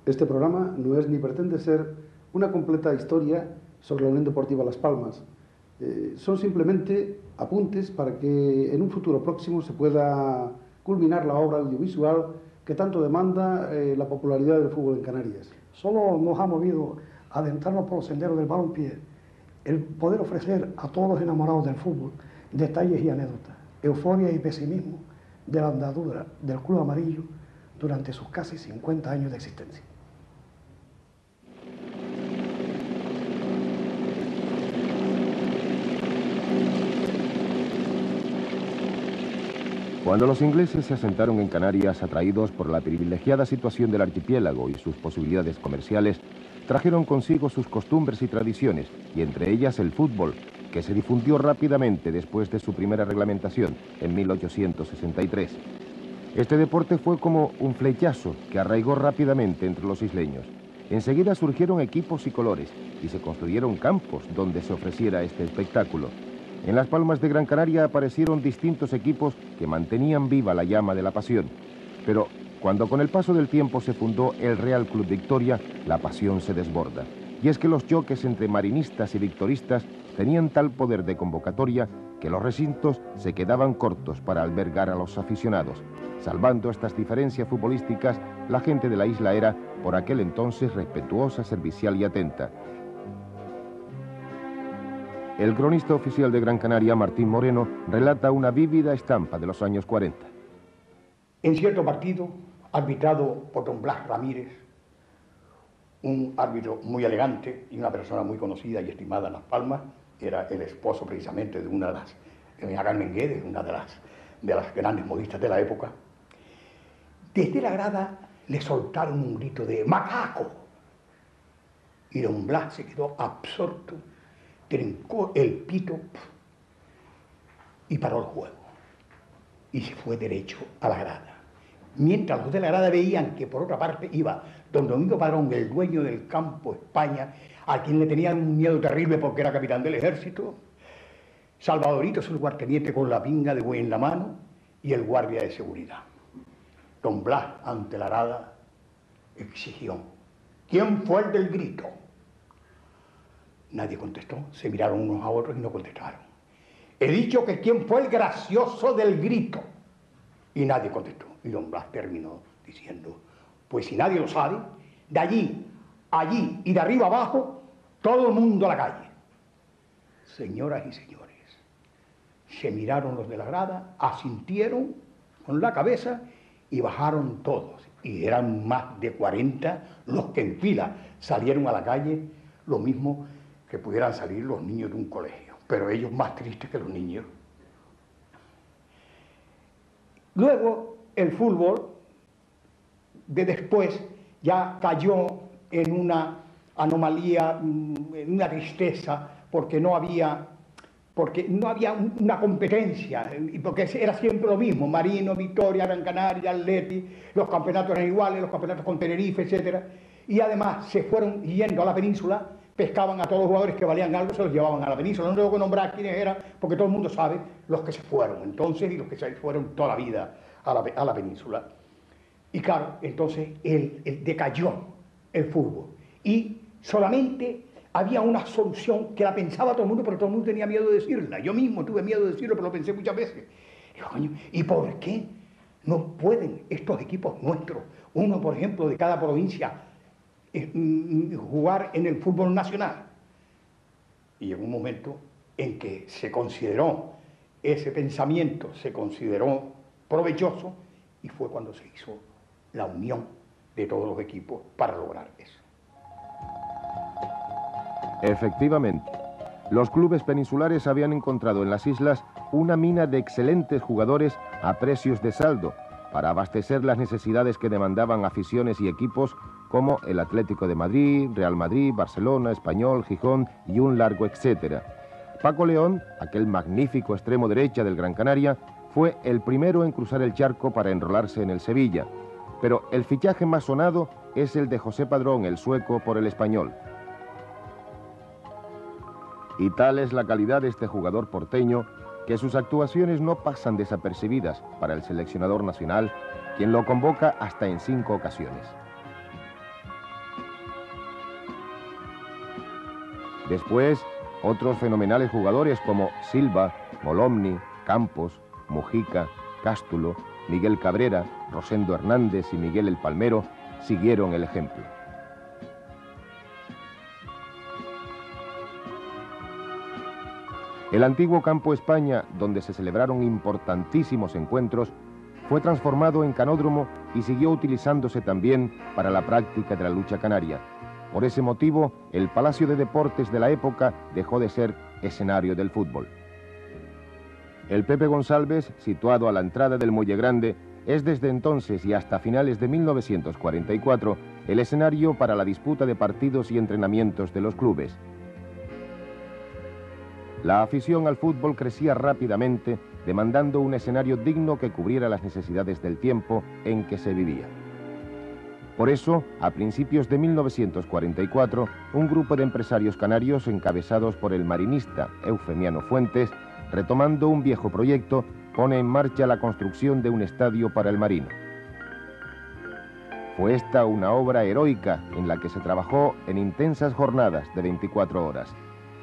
Este programa no es ni pretende ser una completa historia sobre la Unión Deportiva Las Palmas. Son simplemente apuntes para que en un futuro próximo se pueda culminar la obra audiovisual que tanto demanda la popularidad del fútbol en Canarias. Solo nos ha movido a adentrarnos por los senderos del balompié el poder ofrecer a todos los enamorados del fútbol detalles y anécdotas, euforia y pesimismo de la andadura del Club Amarillo durante sus casi 50 años de existencia. Cuando los ingleses se asentaron en Canarias, atraídos por la privilegiada situación del archipiélago y sus posibilidades comerciales, trajeron consigo sus costumbres y tradiciones, y entre ellas el fútbol, que se difundió rápidamente después de su primera reglamentación, en 1863. Este deporte fue como un flechazo que arraigó rápidamente entre los isleños. Enseguida surgieron equipos y colores, y se construyeron campos donde se ofreciera este espectáculo. En Las Palmas de Gran Canaria aparecieron distintos equipos que mantenían viva la llama de la pasión. Pero cuando con el paso del tiempo se fundó el Real Club Victoria, la pasión se desborda. Y es que los choques entre marinistas y victoristas tenían tal poder de convocatoria que los recintos se quedaban cortos para albergar a los aficionados. Salvando estas diferencias futbolísticas, la gente de la isla era, por aquel entonces, respetuosa, servicial y atenta. El cronista oficial de Gran Canaria, Martín Moreno, relata una vívida estampa de los años 40. En cierto partido, arbitrado por don Blas Ramírez, un árbitro muy elegante y una persona muy conocida y estimada en Las Palmas, era el esposo precisamente de una de las, doña Carmen Guedes, una de las grandes modistas de la época. Desde la grada le soltaron un grito de ¡macaco! Y don Blas se quedó absorto, trincó el pito y paró el juego. Y se fue derecho a la grada. Mientras los de la grada veían que por otra parte iba don Domingo Padrón, el dueño del Campo España, a quien le tenían un miedo terrible porque era capitán del ejército, Salvadorito, su lugarteniente con la pinga de buey en la mano, y el guardia de seguridad. Don Blas, ante la grada, exigió: ¿quién fue el del grito? Nadie contestó, se miraron unos a otros y no contestaron. He dicho que quién fue el gracioso del grito, y nadie contestó. Y don Blas terminó diciendo: pues si nadie lo sabe, de allí, allí y de arriba abajo, todo el mundo a la calle. Señoras y señores, se miraron los de la grada, asintieron con la cabeza y bajaron todos. Y eran más de 40 los que en fila salieron a la calle, lo mismo que pudieran salir los niños de un colegio, pero ellos más tristes que los niños. Luego, el fútbol, de después, ya cayó en una anomalía, en una tristeza, porque no había una competencia, y porque era siempre lo mismo: Marino, Victoria, Gran Canaria, Atleti, los campeonatos eran iguales, los campeonatos con Tenerife, etc. Y además se fueron yendo a la península, pescaban a todos los jugadores que valían algo, se los llevaban a la península. No tengo que nombrar quiénes eran, porque todo el mundo sabe los que se fueron entonces y los que se fueron toda la vida a la península. Y claro, entonces decayó el fútbol. Y solamente había una solución que la pensaba todo el mundo, pero todo el mundo tenía miedo de decirla. Yo mismo tuve miedo de decirlo, pero lo pensé muchas veces. Digo, coño, ¿y por qué no pueden estos equipos nuestros, uno por ejemplo de cada provincia, jugar en el fútbol nacional? Y llegó un momento en que se consideró, ese pensamiento se consideró provechoso, y fue cuando se hizo la unión de todos los equipos para lograr eso. Efectivamente, los clubes peninsulares habían encontrado en las islas una mina de excelentes jugadores a precios de saldo para abastecer las necesidades que demandaban aficiones y equipos como el Atlético de Madrid, Real Madrid, Barcelona, Español, Gijón y un largo etcétera. Paco León, aquel magnífico extremo derecha del Gran Canaria, fue el primero en cruzar el charco para enrolarse en el Sevilla. Pero el fichaje más sonado es el de José Padrón, el sueco, por el Español. Y tal es la calidad de este jugador porteño que sus actuaciones no pasan desapercibidas para el seleccionador nacional, quien lo convoca hasta en 5 ocasiones. Después, otros fenomenales jugadores como Silva, Molomni, Campos, Mujica, Cástulo, Miguel Cabrera, Rosendo Hernández y Miguel el Palmero siguieron el ejemplo. El antiguo Campo España, donde se celebraron importantísimos encuentros, fue transformado en canódromo y siguió utilizándose también para la práctica de la lucha canaria. Por ese motivo, el Palacio de Deportes de la época dejó de ser escenario del fútbol. El Pepe González, situado a la entrada del Muelle Grande, es desde entonces y hasta finales de 1944 el escenario para la disputa de partidos y entrenamientos de los clubes. La afición al fútbol crecía rápidamente, demandando un escenario digno que cubriera las necesidades del tiempo en que se vivía. Por eso, a principios de 1944, un grupo de empresarios canarios encabezados por el marinista Eufemiano Fuentes, retomando un viejo proyecto, pone en marcha la construcción de un estadio para el marino. Fue esta una obra heroica en la que se trabajó en intensas jornadas de 24 horas.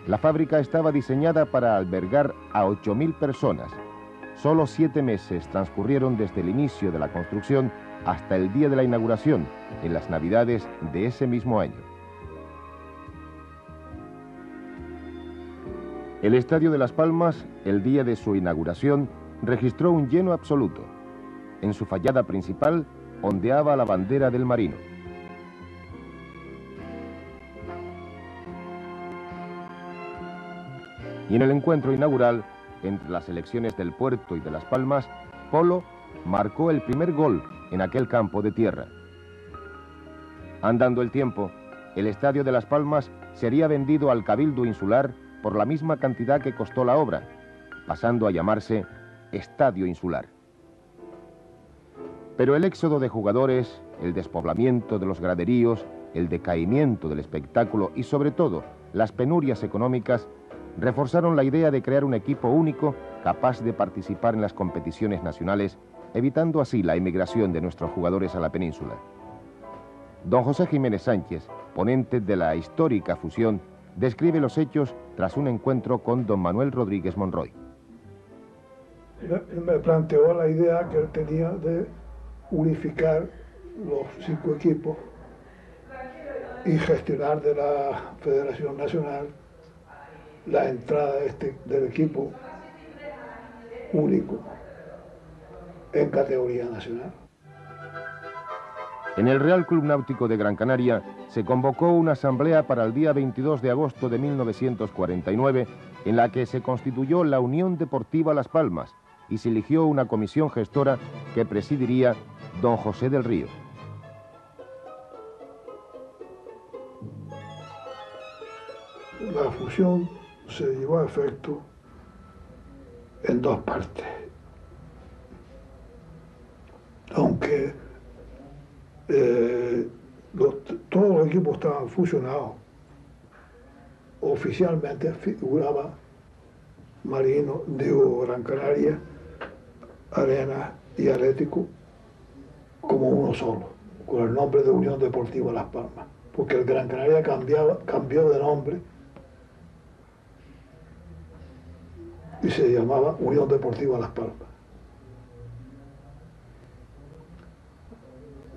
La fábrica estaba diseñada para albergar a 8.000 personas. Solo 7 meses transcurrieron desde el inicio de la construcción hasta el día de la inauguración, en las Navidades de ese mismo año. El Estadio de Las Palmas, el día de su inauguración, registró un lleno absoluto. En su fachada principal ondeaba la bandera del marino. Y en el encuentro inaugural, entre las selecciones del Puerto y de Las Palmas, Polo marcó el primer gol en aquel campo de tierra. Andando el tiempo, el Estadio de Las Palmas sería vendido al Cabildo Insular por la misma cantidad que costó la obra, pasando a llamarse Estadio Insular. Pero el éxodo de jugadores, el despoblamiento de los graderíos, el decaimiento del espectáculo y sobre todo las penurias económicas reforzaron la idea de crear un equipo único capaz de participar en las competiciones nacionales, evitando así la emigración de nuestros jugadores a la península. Don José Jiménez Sánchez, ponente de la histórica fusión, describe los hechos tras un encuentro con don Manuel Rodríguez Monroy. Él me planteó la idea que él tenía de unificar los 5 equipos y gestionar de la Federación Nacional la entrada del equipo único en categoría nacional. En el Real Club Náutico de Gran Canaria se convocó una asamblea para el día 22 de agosto de 1949 en la que se constituyó la Unión Deportiva Las Palmas y se eligió una comisión gestora que presidiría don José del Río. La fusión se llevó a efecto en 2 partes. Aunque todos los equipos estaban fusionados, oficialmente figuraba Marino, Gran Canaria, Arenas y Atlético como uno solo, con el nombre de Unión Deportiva Las Palmas, porque el Gran Canaria cambió de nombre y se llamaba Unión Deportiva Las Palmas.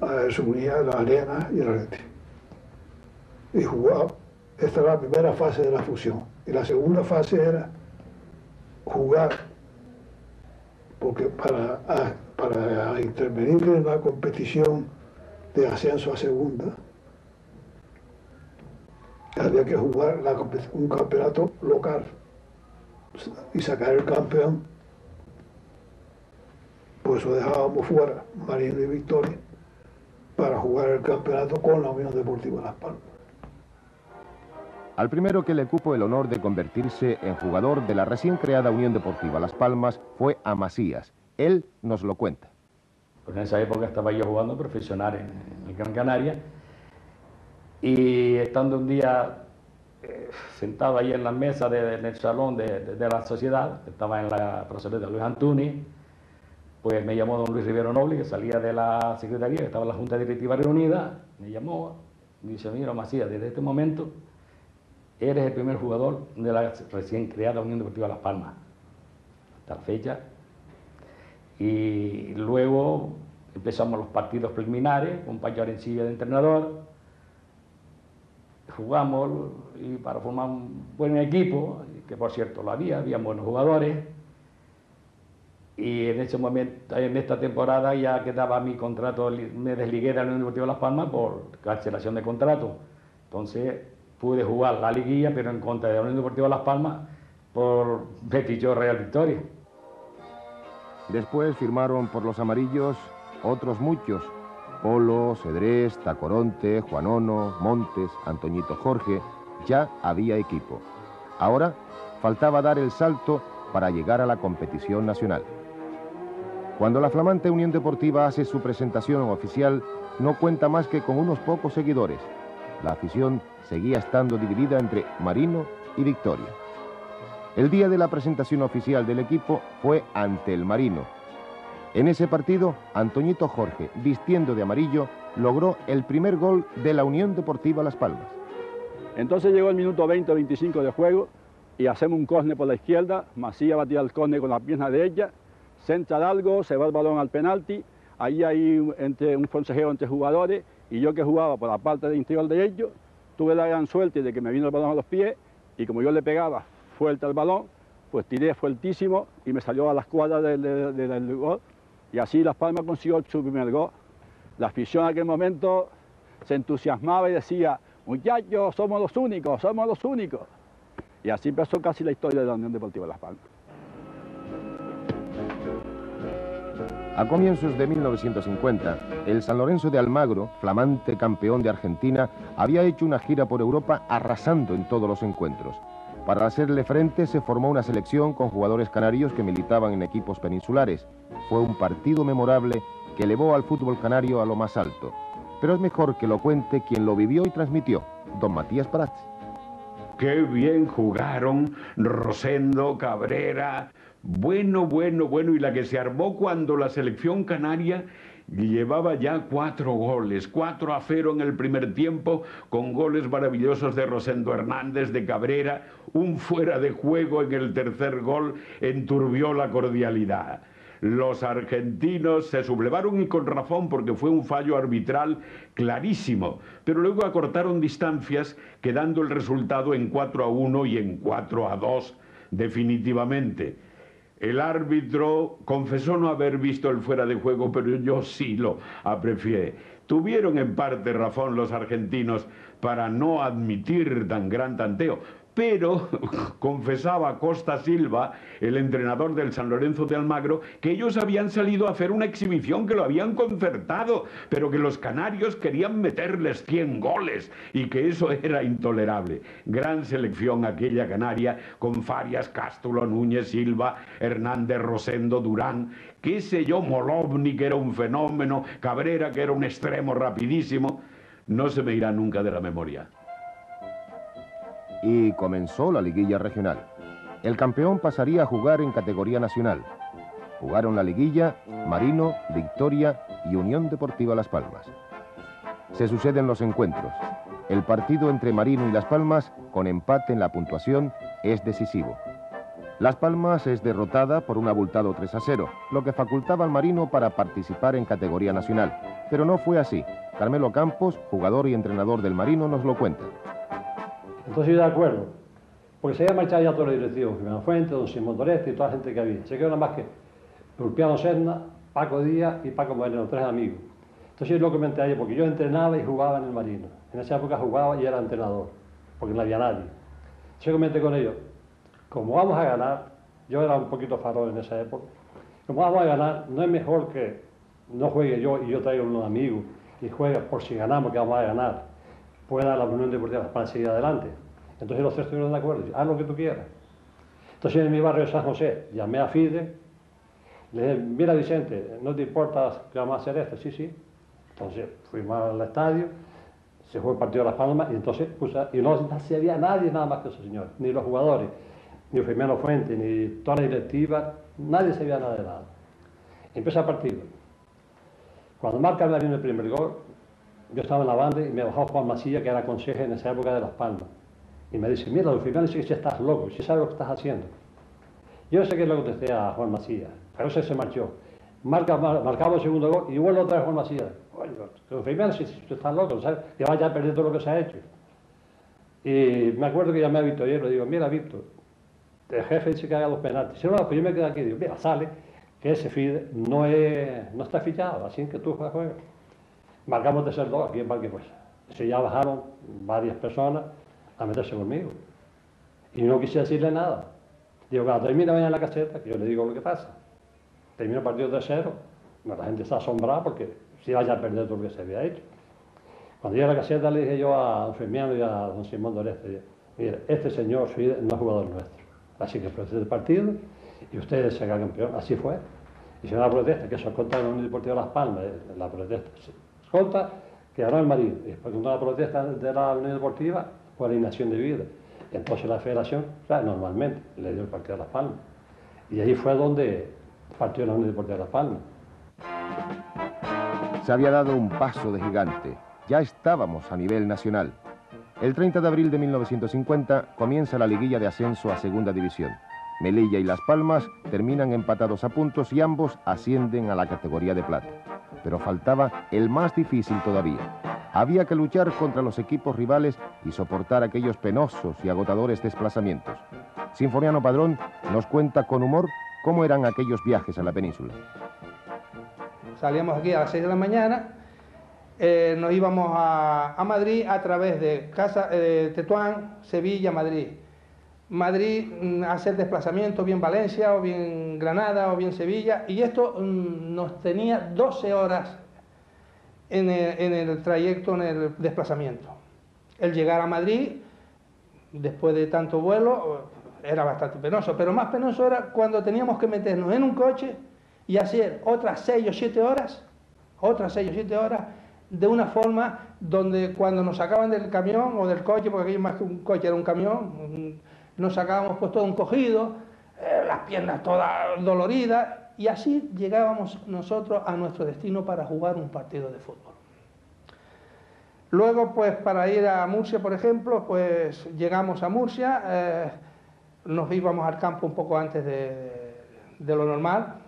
A él se unía la Arena y el Atlético. Y jugaba, esta era la primera fase de la fusión. Y la segunda fase era jugar, porque para intervenir en la competición de ascenso a segunda, había que jugar un campeonato local y sacar el campeón. Por eso dejábamos fuera Marino y Victoria para jugar el campeonato con la Unión Deportiva Las Palmas. Al primero que le cupo el honor de convertirse en jugador de la recién creada Unión Deportiva Las Palmas fue a Macías. Él nos lo cuenta. Pues en esa época estaba yo jugando profesional en el Gran Canaria y estando un día sentado ahí en la mesa en el salón de la sociedad, estaba en la procedente de Luis Antuni, pues me llamó don Luis Rivero Noble, que salía de la secretaría, que estaba en la Junta Directiva reunida, me llamó, y dice, mira Macías, desde este momento eres el primer jugador de la recién creada Unión Deportiva Las Palmas, hasta la fecha. Y luego empezamos los partidos preliminares, con Pacho Arencibia de entrenador, jugamos y para formar un buen equipo, que por cierto lo había buenos jugadores, y en ese momento, en esta temporada ya quedaba mi contrato, me desligué de la Unión Deportiva Las Palmas por cancelación de contrato. Entonces pude jugar la liguilla, pero en contra de la Unión Deportiva Las Palmas, me fichó Real Victoria. Después firmaron por los amarillos otros muchos: Polo, Cedrés, Tacoronte, Juanono, Montes, Antoñito Jorge. Ya había equipo. Ahora faltaba dar el salto para llegar a la competición nacional. Cuando la flamante Unión Deportiva hace su presentación oficial, no cuenta más que con unos pocos seguidores. La afición seguía estando dividida entre Marino y Victoria. El día de la presentación oficial del equipo fue ante el Marino. En ese partido, Antoñito Jorge, vistiendo de amarillo, logró el primer gol de la Unión Deportiva Las Palmas. Entonces llegó el minuto 20-25 de juego y hacemos un córner por la izquierda. Macías batía el córner con la pierna derecha, centra algo, se va el balón al penalti. Ahí hay un consejero entre jugadores, y yo, que jugaba por la parte del interior derecho, tuve la gran suerte de que me vino el balón a los pies, y como yo le pegaba fuerte al balón, pues tiré fuertísimo y me salió a las cuadras del gol, y así Las Palmas consiguió su primer gol. La afición en aquel momento se entusiasmaba y decía: muchachos, somos los únicos, somos los únicos. Y así empezó casi la historia de la Unión Deportiva Las Palmas. A comienzos de 1950, el San Lorenzo de Almagro, flamante campeón de Argentina, había hecho una gira por Europa arrasando en todos los encuentros. Para hacerle frente se formó una selección con jugadores canarios que militaban en equipos peninsulares. Fue un partido memorable que elevó al fútbol canario a lo más alto. Pero es mejor que lo cuente quien lo vivió y transmitió, don Matías Prats. Qué bien jugaron Rosendo, Cabrera. Bueno, y la que se armó cuando la selección canaria llevaba ya 4 goles, 4-0 en el primer tiempo, con goles maravillosos de Rosendo Hernández, de Cabrera. Un fuera de juego en el tercer gol enturbió la cordialidad. Los argentinos se sublevaron, y con razón, porque fue un fallo arbitral clarísimo, pero luego acortaron distancias, quedando el resultado en 4-1 y en 4-2 definitivamente. El árbitro confesó no haber visto el fuera de juego, pero yo sí lo aprecié. Tuvieron en parte razón los argentinos para no admitir tan gran tanteo, pero confesaba Costa Silva, el entrenador del San Lorenzo de Almagro, que ellos habían salido a hacer una exhibición, que lo habían concertado, pero que los canarios querían meterles 100 goles y que eso era intolerable. Gran selección aquella canaria, con Farias, Cástulo, Núñez, Silva, Hernández, Rosendo, Durán, qué sé yo, Molovni, que era un fenómeno, Cabrera, que era un extremo rapidísimo. No se me irá nunca de la memoria. Y comenzó la liguilla regional. El campeón pasaría a jugar en categoría nacional. Jugaron la liguilla Marino, Victoria y Unión Deportiva Las Palmas. Se suceden los encuentros. El partido entre Marino y Las Palmas, con empate en la puntuación, es decisivo. Las Palmas es derrotada por un abultado 3-0, lo que facultaba al Marino para participar en categoría nacional. Pero no fue así. Carmelo Campos, jugador y entrenador del Marino, nos lo cuenta. Entonces yo de acuerdo, porque se había marchado ya toda la dirección, Jimeno Fuente, don Simón Doreste y toda la gente que había. Se quedó nada más que Ulpiano Serna, Paco Díaz y Paco Moreno, 3 amigos. Entonces yo lo comenté a ellos, porque yo entrenaba y jugaba en el Marino. En esa época jugaba y era entrenador, porque no había nadie. Entonces yo comenté con ellos: como vamos a ganar, yo era un poquito farol en esa época, como vamos a ganar, no es mejor que no juegue yo y yo traigo unos amigos y juegue por si ganamos, que vamos a ganar, pueda la Unión Deportiva para seguir adelante. Entonces los 3 estuvieron de acuerdo: haz lo que tú quieras. Entonces en mi barrio de San José llamé a Fide, le dije: mira Vicente, ¿no te importa que vamos a hacer esto? Sí, sí. Entonces fuimos al estadio, se jugó el partido de Las Palmas, y entonces y no se había nadie nada más que esos señores, ni los jugadores, ni Jimeno Fuente, ni toda la directiva, nadie sabía nada de nada. Empieza el partido. Cuando marca el Marino el primer gol, yo estaba en la banda y me bajó Juan Masilla, que era conseje en esa época de Las Palmas. Y me dice, mira, Don Firmino dice que si estás loco, si sabes lo que estás haciendo. Yo sé que le contesté a Juan Macías, pero ese se marchó. Marcamos el segundo gol y vuelve otra vez Juan Macías. Bueno, Don Firmino, si estás loco, ¿sabes? Que vaya a perder todo lo que se ha hecho. Y me acuerdo que llamé a Víctor y le digo, mira, Víctor, el jefe dice que haga los penaltis. Si no, pues yo me quedo aquí. Digo, mira, sale, que ese Fide no está fichado, así que tú juegas. Marcamos tercer gol aquí en Parque Fuerza. Si ya bajaron varias personas a meterse conmigo. Y no quise decirle nada. Digo, cuando termina mañana en la caseta, que yo le digo lo que pasa. Termino el partido 3-0. Bueno, la gente está asombrada porque si vaya a perder todo lo que se había hecho. Cuando llegué a la caseta le dije yo a don Firmino y a don Simón Doreste, mire, este señor no es jugador nuestro. Así que procede el partido y ustedes se hagan campeón. Así fue. Hicieron la protesta, que eso es contra la Unión Deportiva Las Palmas, la protesta. Contra que ganó el marido. Y después contra la protesta de la Unión Deportiva por la inacción de vida. Y entonces la federación, claro, normalmente, le dio el partido a Las Palmas. Y ahí fue donde partió la Unión Deportiva de Las Palmas. Se había dado un paso de gigante. Ya estábamos a nivel nacional. El 30 de abril de 1950 comienza la liguilla de ascenso a Segunda División. Melilla y Las Palmas terminan empatados a puntos y ambos ascienden a la categoría de plata. Pero faltaba el más difícil todavía. Había que luchar contra los equipos rivales y soportar aquellos penosos y agotadores desplazamientos. Sinfoniano Padrón nos cuenta con humor cómo eran aquellos viajes a la península. Salíamos aquí a las 6 de la mañana, nos íbamos a Madrid a través de Tetuán, Sevilla, Madrid. Madrid, hacer desplazamiento, bien Valencia, o bien Granada, o bien Sevilla, y esto nos tenía 12 horas en el trayecto, en el desplazamiento. El llegar a Madrid, después de tanto vuelo, era bastante penoso, pero más penoso era cuando teníamos que meternos en un coche y hacer otras 6 o 7 horas, de una forma donde cuando nos sacaban del camión o del coche, porque aquello más que un coche era un camión, nos sacábamos pues todo encogido, las piernas todas doloridas, y así llegábamos nosotros a nuestro destino para jugar un partido de fútbol. Luego, pues para ir a Murcia, por ejemplo, pues llegamos a Murcia, nos íbamos al campo un poco antes de lo normal,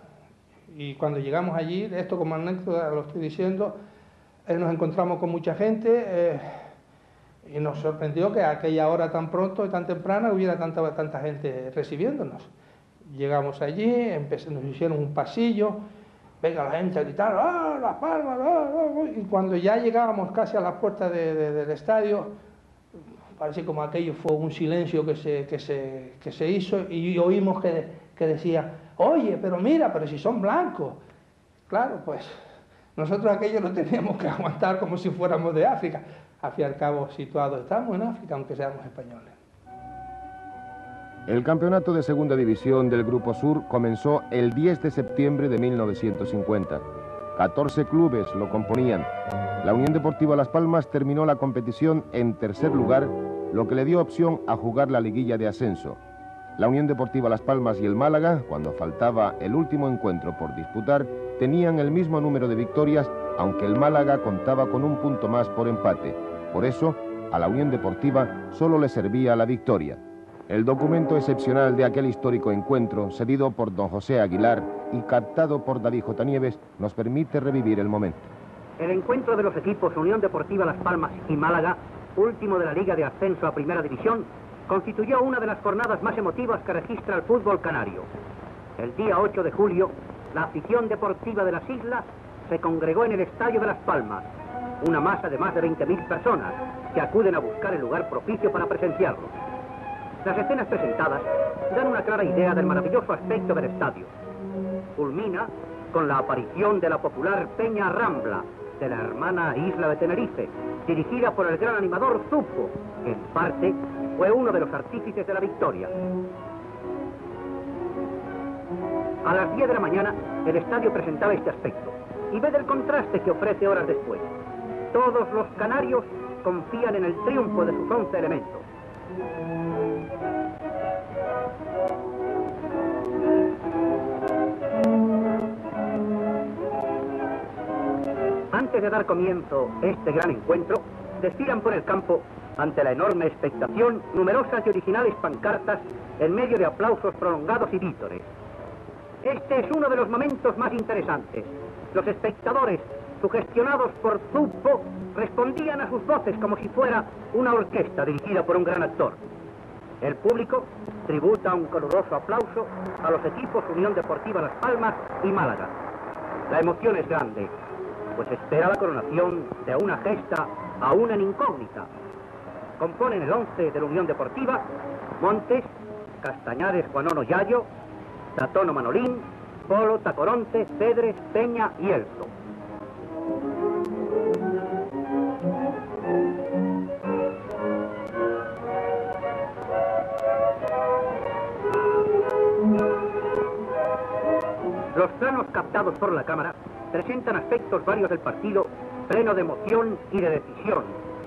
y cuando llegamos allí, esto como anécdota lo estoy diciendo, nos encontramos con mucha gente, y nos sorprendió que a aquella hora tan pronto y tan temprana hubiera tanta gente recibiéndonos. Llegamos allí, nos hicieron un pasillo, venga la gente a gritar, ¡ah, Las Palmas! Y cuando ya llegábamos casi a las puertas del estadio, parece como aquello fue un silencio que se hizo, y oímos que decía, oye, pero mira, pero si son blancos. Claro, pues nosotros aquello lo teníamos que aguantar como si fuéramos de África. Al fin y al cabo, situados estamos en África, aunque seamos españoles. El campeonato de Segunda División del Grupo Sur comenzó el 10 de septiembre de 1950. 14 clubes lo componían. La Unión Deportiva Las Palmas terminó la competición en tercer lugar, lo que le dio opción a jugar la liguilla de ascenso. La Unión Deportiva Las Palmas y el Málaga, cuando faltaba el último encuentro por disputar, tenían el mismo número de victorias, aunque el Málaga contaba con un punto más por empate. Por eso, a la Unión Deportiva solo le servía la victoria. El documento excepcional de aquel histórico encuentro, cedido por don José Aguilar y captado por David J. Nieves, nos permite revivir el momento. El encuentro de los equipos Unión Deportiva Las Palmas y Málaga, último de la Liga de Ascenso a Primera División, constituyó una de las jornadas más emotivas que registra el fútbol canario. El día 8 de julio, la afición deportiva de las islas se congregó en el Estadio de Las Palmas, una masa de más de 20.000 personas que acuden a buscar el lugar propicio para presenciarlo. Las escenas presentadas dan una clara idea del maravilloso aspecto del estadio. Culmina con la aparición de la popular Peña Rambla, de la hermana isla de Tenerife, dirigida por el gran animador Zupo, que en parte fue uno de los artífices de la victoria. A las 10 de la mañana, el estadio presentaba este aspecto, y ved el contraste que ofrece horas después. Todos los canarios confían en el triunfo de sus 11 elementos. Antes de dar comienzo este gran encuentro, desfilan por el campo Ante la enorme expectación, numerosas y originales pancartas en medio de aplausos prolongados y vítores. Este es uno de los momentos más interesantes. Los espectadores, sugestionados por Zuppo, respondían a sus voces como si fuera una orquesta dirigida por un gran actor. El público tributa un caluroso aplauso a los equipos Unión Deportiva Las Palmas y Málaga. La emoción es grande, pues espera la coronación de una gesta aún en incógnita. Componen el 11 de la Unión Deportiva Montes, Castañares, Juanono, Yayo, Tatono, Manolín, Polo, Tacoronte, Cedres, Peña y Elso. Los planos captados por la cámara presentan aspectos varios del partido, pleno de emoción y de decisión,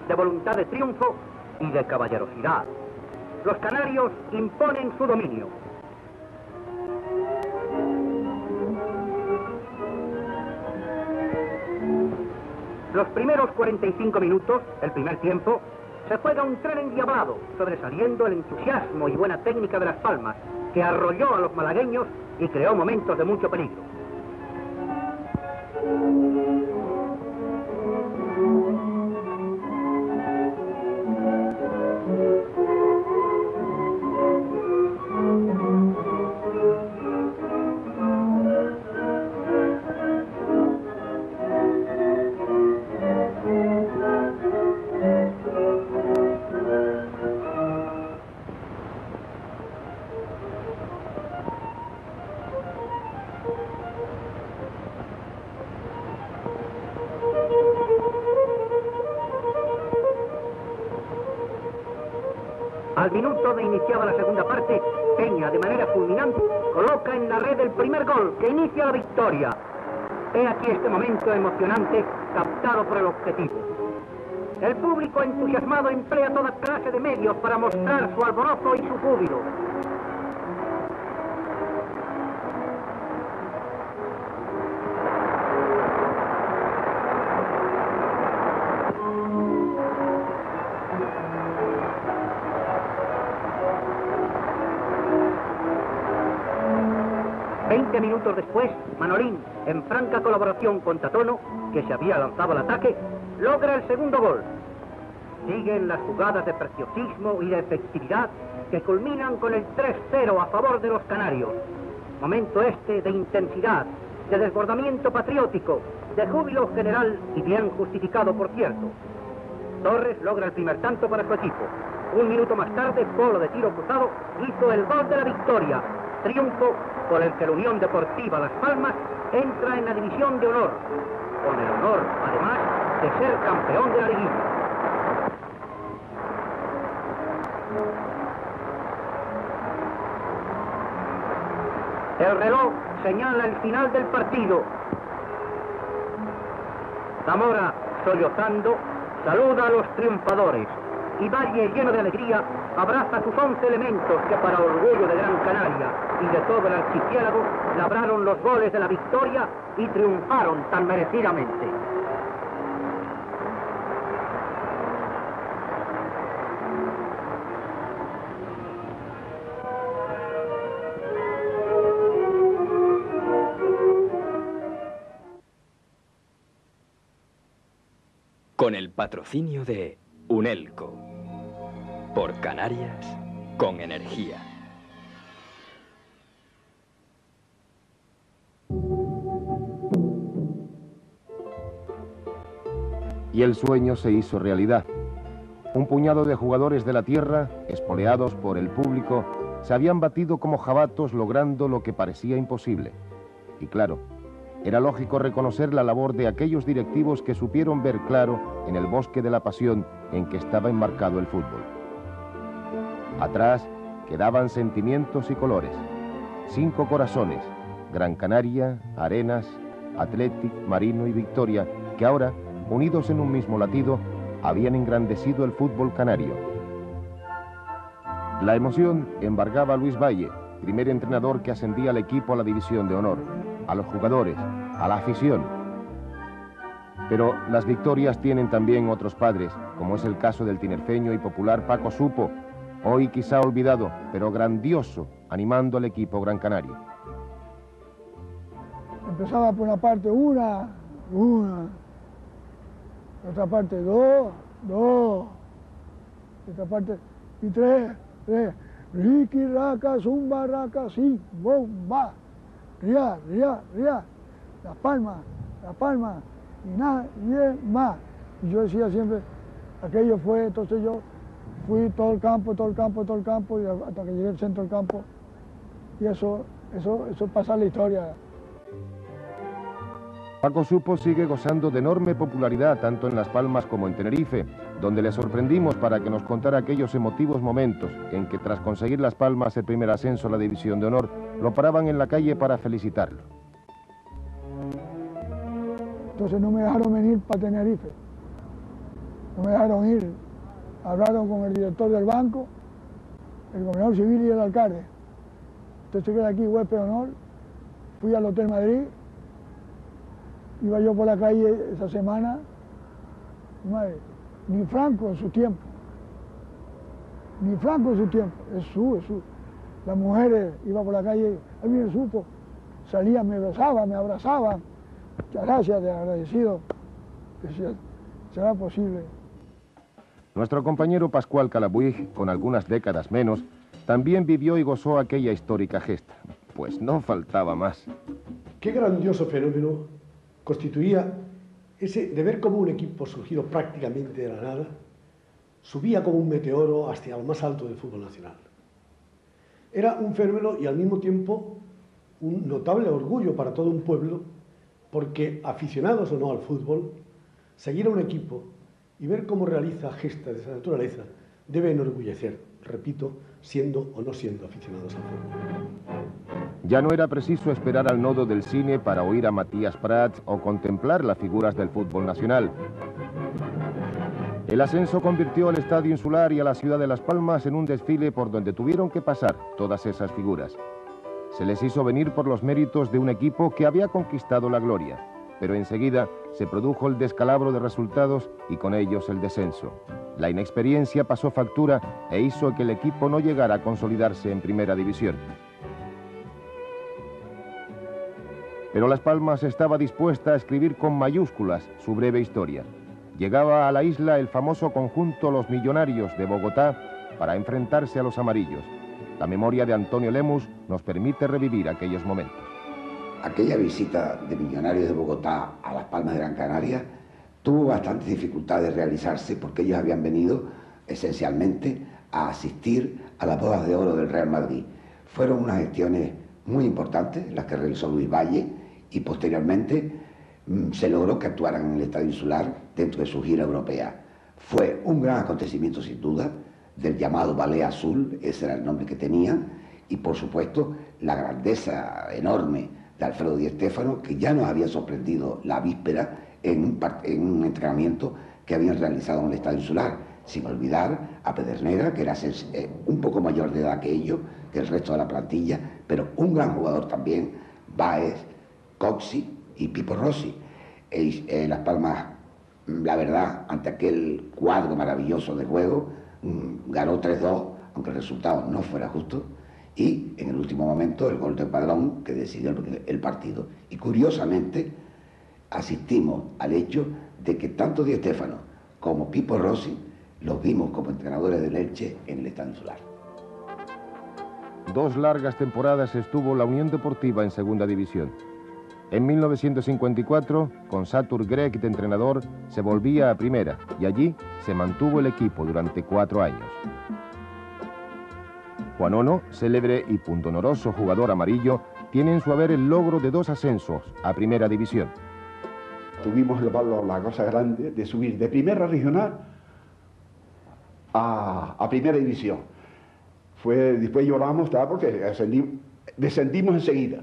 de voluntad de triunfo y de caballerosidad. Los canarios imponen su dominio. Los primeros 45 minutos, el primer tiempo, se juega un tren endiablado, sobresaliendo el entusiasmo y buena técnica de Las Palmas, que arrolló a los malagueños y creó momentos de mucho peligro. Al minuto de iniciada la segunda parte, Peña, de manera fulminante, coloca en la red el primer gol que inicia la victoria. He aquí este momento emocionante captado por el objetivo. El público entusiasmado emplea toda clase de medios para mostrar su alborozo y su júbilo. Minutos después, Manolín, en franca colaboración con Tatono, que se había lanzado al ataque, logra el segundo gol. Siguen las jugadas de preciosismo y de efectividad que culminan con el 3-0 a favor de los canarios. Momento este de intensidad, de desbordamiento patriótico, de júbilo general y bien justificado, por cierto. Torres logra el primer tanto para su equipo. Un minuto más tarde, Polo, de tiro cruzado, hizo el gol de la victoria. Triunfo por el que la Unión Deportiva Las Palmas entra en la división de honor, con el honor, además, de ser campeón de la liguilla. El reloj señala el final del partido. Zamora, sollozando, saluda a los triunfadores, y Valle, lleno de alegría, abraza sus 11 elementos que, para orgullo de Gran Canaria y de todo el archipiélago, labraron los goles de la victoria y triunfaron tan merecidamente. Con el patrocinio de Unelco. Por Canarias con energía. Y el sueño se hizo realidad. Un puñado de jugadores de la tierra, espoleados por el público, se habían batido como jabatos logrando lo que parecía imposible. Y claro, era lógico reconocer la labor de aquellos directivos que supieron ver claro en el bosque de la pasión en que estaba enmarcado el fútbol. Atrás quedaban sentimientos y colores. 5 corazones: Gran Canaria, Arenas, Athletic, Marino y Victoria, que ahora, unidos en un mismo latido, habían engrandecido el fútbol canario. La emoción embargaba a Luis Valle, primer entrenador que ascendía al equipo a la división de honor, a los jugadores, a la afición. Pero las victorias tienen también otros padres, como es el caso del tinerfeño y popular Paco Supo, hoy quizá olvidado, pero grandioso, animando al equipo Gran Canaria. Empezaba por una parte una, otra parte dos, otra parte y tres. Ricky, raca, zumba, raca, sí, bomba, ria, Las Palmas, y nadie más. Y yo decía siempre, aquello fue, entonces yo fui todo el campo, y hasta que llegué al centro del campo, y eso pasa en la historia. Paco Supo sigue gozando de enorme popularidad tanto en Las Palmas como en Tenerife, donde le sorprendimos para que nos contara aquellos emotivos momentos en que tras conseguir Las Palmas el primer ascenso a la División de Honor, lo paraban en la calle para felicitarlo. Entonces no me dejaron venir para Tenerife, no me dejaron ir, hablaron con el director del banco, el gobernador civil y el alcalde. Entonces quedé aquí huésped de honor, fui al Hotel Madrid. Iba yo por la calle esa semana, madre, ni Franco en su tiempo, es su. Las mujeres iban por la calle, a mí me supo, salían, me besaban, me abrazaban, muchas gracias, de agradecido, decía, será posible. Nuestro compañero Pascual Calabuig, con algunas décadas menos, también vivió y gozó aquella histórica gesta, pues no faltaba más. Qué grandioso fenómeno constituía ese de ver cómo un equipo surgido prácticamente de la nada subía como un meteoro hacia lo más alto del fútbol nacional. Era un fenómeno y al mismo tiempo un notable orgullo para todo un pueblo, porque aficionados o no al fútbol, seguir a un equipo y ver cómo realiza gestas de esa naturaleza debe enorgullecer, repito, siendo o no siendo aficionados al fútbol. Ya no era preciso esperar al nodo del cine para oír a Matías Prats o contemplar las figuras del fútbol nacional. El ascenso convirtió al Estadio Insular y a la ciudad de Las Palmas en un desfile por donde tuvieron que pasar todas esas figuras. Se les hizo venir por los méritos de un equipo que había conquistado la gloria, pero enseguida se produjo el descalabro de resultados y con ellos el descenso. La inexperiencia pasó factura e hizo que el equipo no llegara a consolidarse en Primera División. Pero Las Palmas estaba dispuesta a escribir con mayúsculas su breve historia. Llegaba a la isla el famoso conjunto Los Millonarios de Bogotá para enfrentarse a los amarillos. La memoria de Antonio Lemus nos permite revivir aquellos momentos. Aquella visita de Millonarios de Bogotá a Las Palmas de Gran Canaria tuvo bastantes dificultades de realizarse porque ellos habían venido esencialmente a asistir a las bodas de oro del Real Madrid. Fueron unas gestiones muy importantes las que realizó Luis Valle y posteriormente se logró que actuaran en el Estadio Insular dentro de su gira europea. Fue un gran acontecimiento sin duda, del llamado Ballet Azul, ese era el nombre que tenían, y por supuesto la grandeza enorme de Alfredo Di Stéfano, que ya nos había sorprendido la víspera en un entrenamiento que habían realizado en el Estadio Insular, sin olvidar a Pedernera, que era un poco mayor de edad que ellos, que el resto de la plantilla, pero un gran jugador también, Báez, Coxi y Pipo Rossi. Las Palmas, la verdad, ante aquel cuadro maravilloso de juego, ganó 3-2, aunque el resultado no fuera justo, y en el último momento el gol de Padrón que decidió el partido. Y curiosamente asistimos al hecho de que tanto Di Stéfano como Pipo Rossi los vimos como entrenadores del Elche en el Estadio Insular. 2 largas temporadas estuvo la Unión Deportiva en Segunda División. En 1954, con Satur Greg de entrenador, se volvía a Primera y allí se mantuvo el equipo durante 4 años. Juan Ono, célebre y pundonoroso jugador amarillo, tiene en su haber el logro de 2 ascensos a Primera División. Tuvimos la cosa grande de subir de Primera Regional a Primera División. Después lloramos porque descendimos enseguida,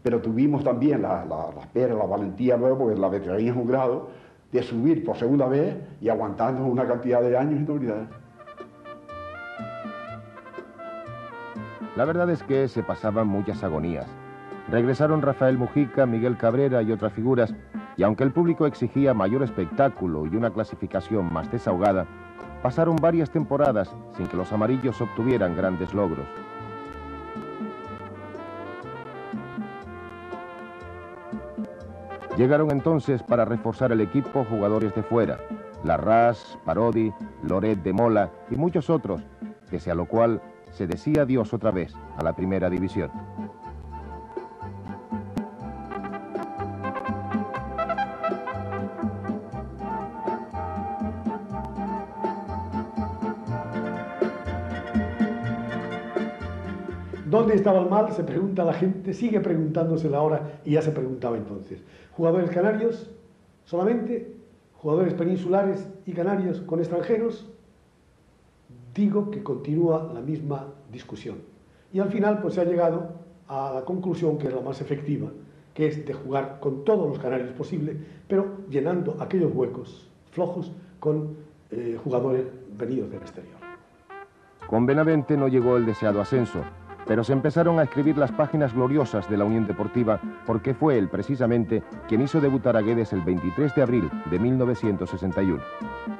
pero tuvimos también la valentía luego, porque la veteranía es un grado, de subir por segunda vez y aguantarnos una cantidad de años inolvidables. La verdad es que se pasaban muchas agonías. Regresaron Rafael Mujica, Miguel Cabrera y otras figuras, y aunque el público exigía mayor espectáculo y una clasificación más desahogada, pasaron varias temporadas sin que los amarillos obtuvieran grandes logros. Llegaron entonces para reforzar el equipo jugadores de fuera, Larraz, Parodi, Loret de Mola y muchos otros, pese a lo cual se decía adiós otra vez a la primera división. ¿Dónde estaba el mal? Se pregunta la gente, sigue preguntándoselo ahora y ya se preguntaba entonces. ¿Jugadores canarios solamente? ¿Jugadores peninsulares y canarios con extranjeros? Digo que continúa la misma discusión. Y al final pues se ha llegado a la conclusión que es la más efectiva, que es de jugar con todos los canarios posible, pero llenando aquellos huecos flojos con jugadores venidos del exterior. Con Benavente no llegó el deseado ascenso, pero se empezaron a escribir las páginas gloriosas de la Unión Deportiva porque fue él precisamente quien hizo debutar a Guedes el 23 de abril de 1961.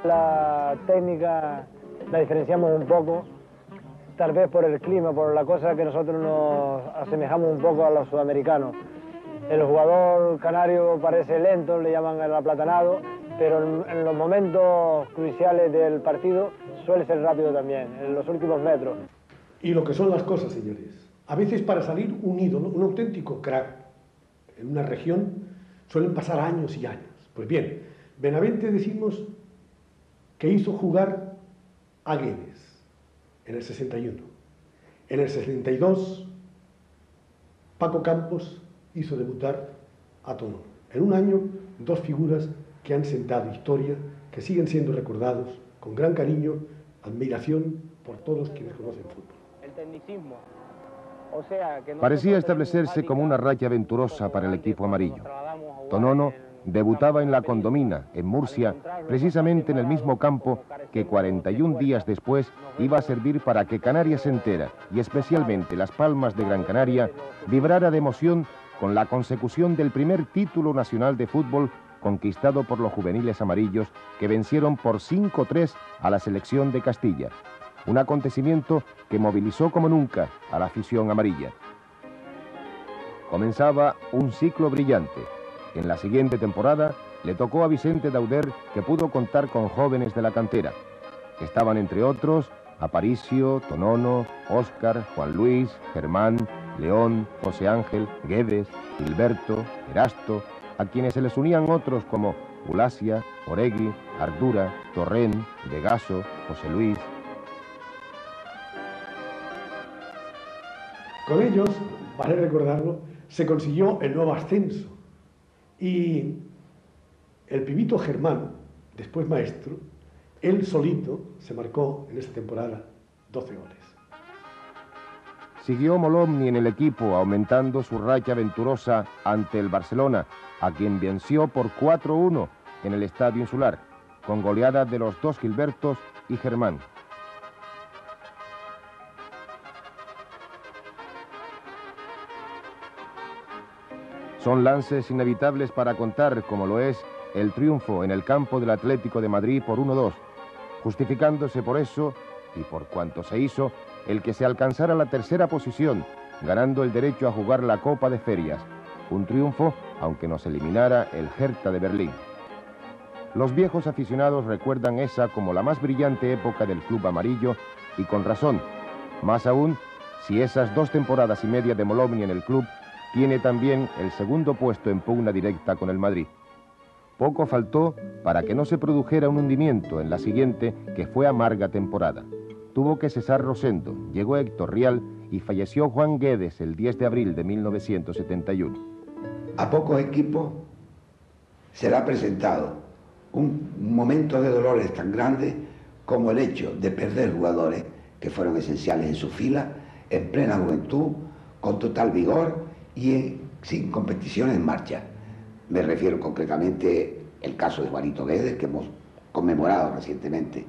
La técnica la diferenciamos un poco, tal vez por el clima, por la cosa que nosotros nos asemejamos un poco a los sudamericanos. El jugador canario parece lento, le llaman el aplatanado, pero en los momentos cruciales del partido suele ser rápido también, en los últimos metros. Y lo que son las cosas, señores. A veces para salir un ídolo, un auténtico crack en una región, suelen pasar años y años. Pues bien, Benavente decimos que hizo jugar a Guedes en el 61. En el 62, Paco Campos hizo debutar a Tonón. En un año, dos figuras que han sentado historia, que siguen siendo recordados con gran cariño, admiración por todos quienes conocen fútbol. Tecnicismo. O sea, que parecía establecerse como una raya aventurosa para el equipo amarillo. Tonono debutaba en la Condomina, en Murcia, precisamente en el mismo campo que 41 días después iba a servir para que Canarias entera, y especialmente Las Palmas de Gran Canaria, vibrara de emoción con la consecución del primer título nacional de fútbol conquistado por los juveniles amarillos que vencieron por 5-3 a la selección de Castilla. Un acontecimiento que movilizó como nunca a la afición amarilla. Comenzaba un ciclo brillante. En la siguiente temporada le tocó a Vicente Dauder, que pudo contar con jóvenes de la cantera. Estaban entre otros Aparicio, Tonono, Óscar, Juan Luis, Germán, León, José Ángel, Guedes, Gilberto, Erasto, a quienes se les unían otros como Gulasia, Oregui, Ardura, Torrén, Vegaso, José Luis. Con ellos, vale recordarlo, se consiguió el nuevo ascenso y el pibito Germán, después maestro, él solito se marcó en esta temporada 12 goles. Siguió Molomni en el equipo, aumentando su racha aventurosa ante el Barcelona, a quien venció por 4-1 en el Estadio Insular, con goleadas de los dos Gilbertos y Germán. Son lances inevitables para contar, como lo es el triunfo en el campo del Atlético de Madrid por 1-2, justificándose por eso, y por cuanto se hizo, el que se alcanzara la tercera posición, ganando el derecho a jugar la Copa de Ferias. Un triunfo, aunque nos eliminara el Hertha de Berlín. Los viejos aficionados recuerdan esa como la más brillante época del club amarillo, y con razón, más aún si esas 2 temporadas y media de Molomni en el club tiene también el segundo puesto en pugna directa con el Madrid. Poco faltó para que no se produjera un hundimiento en la siguiente, que fue amarga temporada. Tuvo que cesar Rosendo, llegó Héctor Rial y falleció Juan Guedes el 10 de abril de 1971. A pocos equipos se le ha presentado un momento de dolores tan grande como el hecho de perder jugadores que fueron esenciales en su fila, en plena juventud, con total vigor y sin competiciones en marcha. Me refiero concretamente al caso de Juanito Guedes, que hemos conmemorado recientemente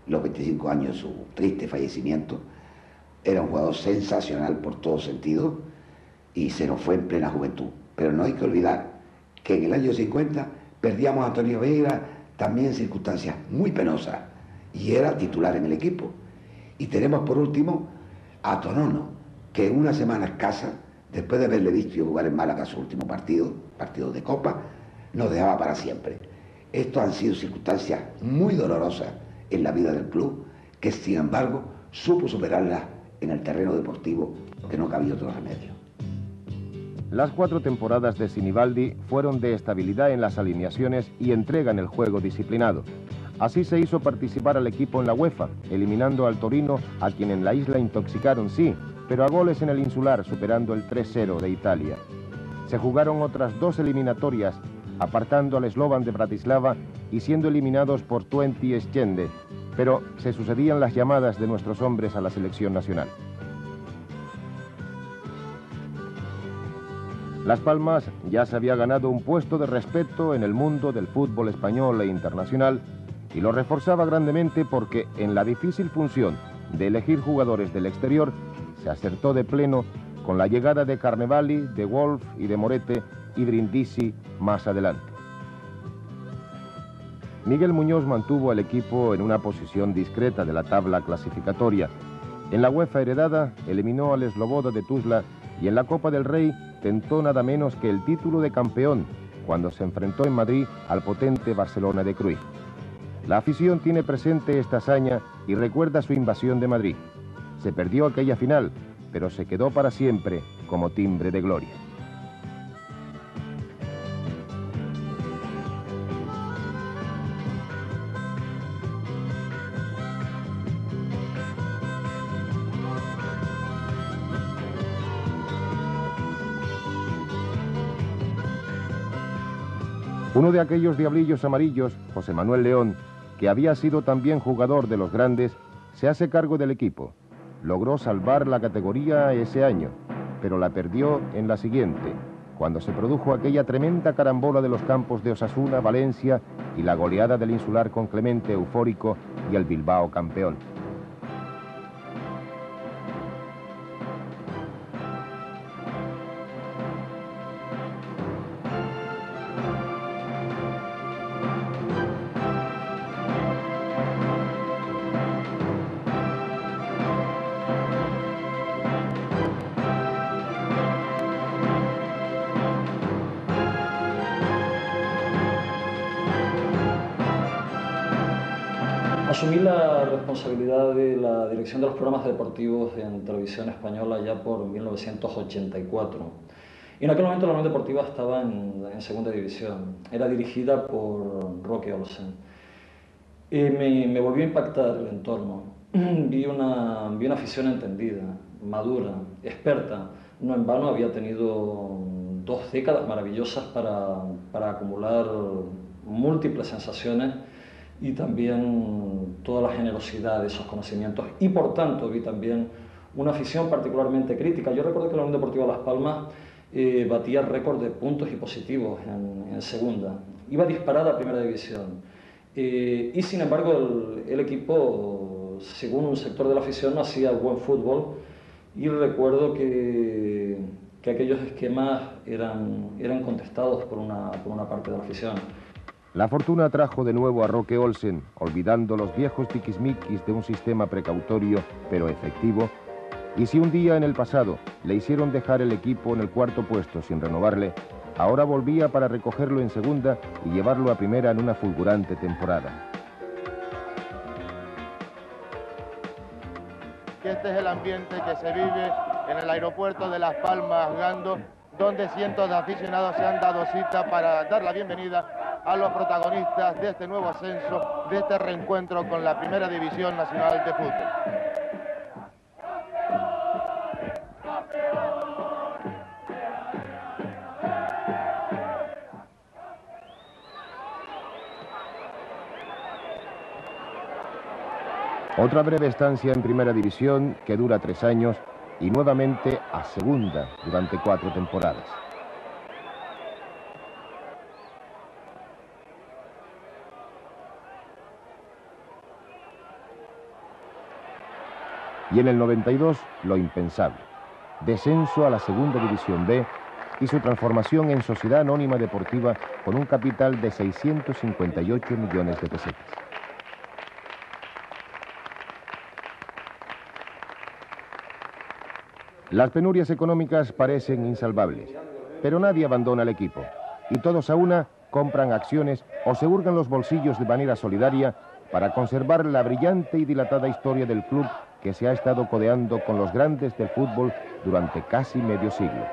los 25 años de su triste fallecimiento. Era un jugador sensacional por todo sentido y se nos fue en plena juventud. Pero no hay que olvidar que en el año 50 Perdíamos a Antonio Vega, también en circunstancias muy penosas, y era titular en el equipo. Y tenemos por último a Tonono, que en una semana escasa, después de haberle visto jugar en Málaga su último partido de Copa, nos dejaba para siempre. Estos han sido circunstancias muy dolorosas en la vida del club, que sin embargo supo superarlas en el terreno deportivo, que no cabía otro remedio. Las 4 temporadas de Sinibaldi fueron de estabilidad en las alineaciones y entrega en el juego disciplinado. Así se hizo participar al equipo en la UEFA, eliminando al Torino, a quien en la isla intoxicaron, sí, pero a goles en el Insular, superando el 3-0 de Italia. Se jugaron otras 2 eliminatorias, apartando al Slovan de Bratislava y siendo eliminados por Twente Stende, pero se sucedían las llamadas de nuestros hombres a la selección nacional. Las Palmas ya se había ganado un puesto de respeto en el mundo del fútbol español e internacional y lo reforzaba grandemente porque en la difícil función de elegir jugadores del exterior se acertó de pleno con la llegada de Carnevali, de Wolf y de Morete y Brindisi más adelante. Miguel Muñoz mantuvo al equipo en una posición discreta de la tabla clasificatoria. En la UEFA heredada eliminó al Sloboda de Tuzla y en la Copa del Rey tentó nada menos que el título de campeón cuando se enfrentó en Madrid al potente Barcelona de Cruyff. La afición tiene presente esta hazaña y recuerda su invasión de Madrid. Se perdió aquella final, pero se quedó para siempre como timbre de gloria. Uno de aquellos diablillos amarillos, José Manuel León, que había sido también jugador de los grandes, se hace cargo del equipo. Logró salvar la categoría ese año, pero la perdió en la siguiente, cuando se produjo aquella tremenda carambola de los campos de Osasuna, Valencia y la goleada del Insular con Clemente eufórico y el Bilbao campeón. Asumí la responsabilidad de la dirección de los programas deportivos en Televisión Española ya por 1984. Y en aquel momento la Unión Deportiva estaba en segunda división. Era dirigida por Roque Olsen. Me volvió a impactar el entorno. Vi una afición entendida, madura, experta. No en vano había tenido 2 décadas maravillosas para acumular múltiples sensaciones y también toda la generosidad de esos conocimientos. Y por tanto vi también una afición particularmente crítica. Yo recuerdo que la Unión Deportiva Las Palmas batía récord de puntos y positivos en segunda. Iba disparada a primera división. Y sin embargo el equipo, según un sector de la afición, no hacía buen fútbol. Y recuerdo que aquellos esquemas eran contestados por una parte de la afición. La fortuna trajo de nuevo a Roque Olsen, olvidando los viejos tiquismiquis de un sistema precautorio pero efectivo, y si un día en el pasado le hicieron dejar el equipo en el 4º puesto sin renovarle, ahora volvía para recogerlo en segunda y llevarlo a primera en una fulgurante temporada. Este es el ambiente que se vive en el aeropuerto de Las Palmas, Gando, donde cientos de aficionados se han dado cita para dar la bienvenida a los protagonistas de este nuevo ascenso, de este reencuentro con la Primera División Nacional de Fútbol. Otra breve estancia en Primera División que dura 3 años y nuevamente a segunda durante 4 temporadas. Y en el 92, lo impensable. Descenso a la Segunda División B y su transformación en sociedad anónima deportiva con un capital de 658 millones de pesetas. Las penurias económicas parecen insalvables, pero nadie abandona el equipo y todos a una compran acciones o se hurgan los bolsillos de manera solidaria para conservar la brillante y dilatada historia del club que se ha estado codeando con los grandes del fútbol durante casi medio siglo.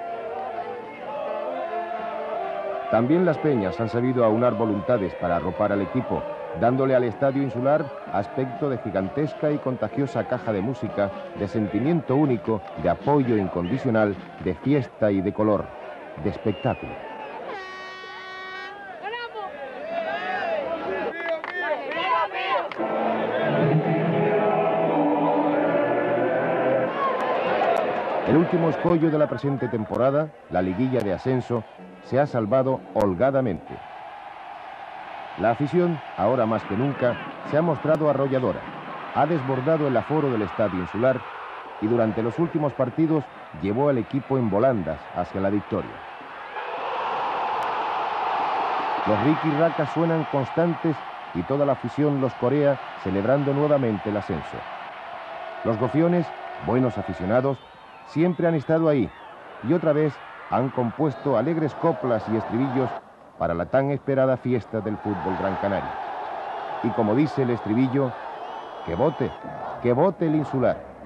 También las peñas han sabido aunar voluntades para arropar al equipo, dándole al Estadio Insular aspecto de gigantesca y contagiosa caja de música, de sentimiento único, de apoyo incondicional, de fiesta y de color, de espectáculo. El último escollo de la presente temporada, la liguilla de ascenso, se ha salvado holgadamente. La afición, ahora más que nunca, se ha mostrado arrolladora, ha desbordado el aforo del Estadio Insular y durante los últimos partidos llevó al equipo en volandas hacia la victoria. Los riqui-racas suenan constantes y toda la afición los corea celebrando nuevamente el ascenso. Los gofiones, buenos aficionados, siempre han estado ahí y otra vez han compuesto alegres coplas y estribillos para la tan esperada fiesta del fútbol gran canario. Y como dice el estribillo, que vote el Insular.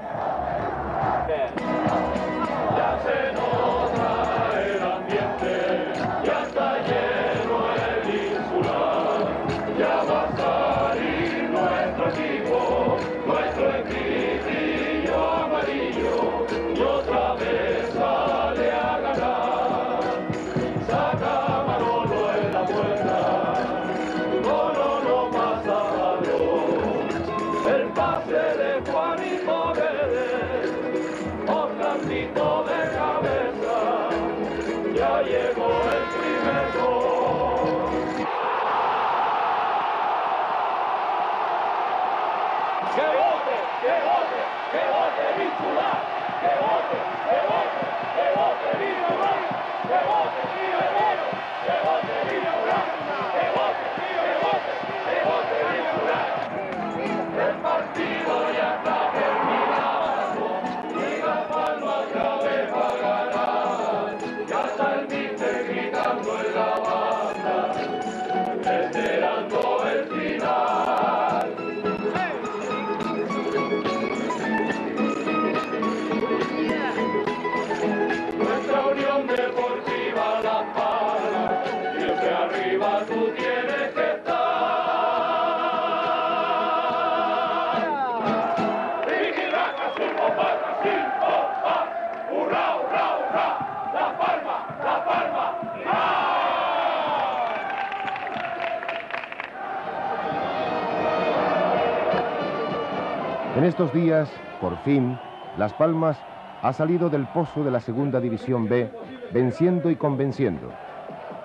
En estos días, por fin, Las Palmas ha salido del pozo de la Segunda División B, venciendo y convenciendo.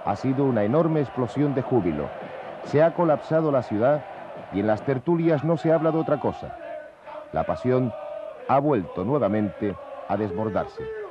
Ha sido una enorme explosión de júbilo. Se ha colapsado la ciudad y en las tertulias no se habla de otra cosa. La pasión ha vuelto nuevamente a desbordarse.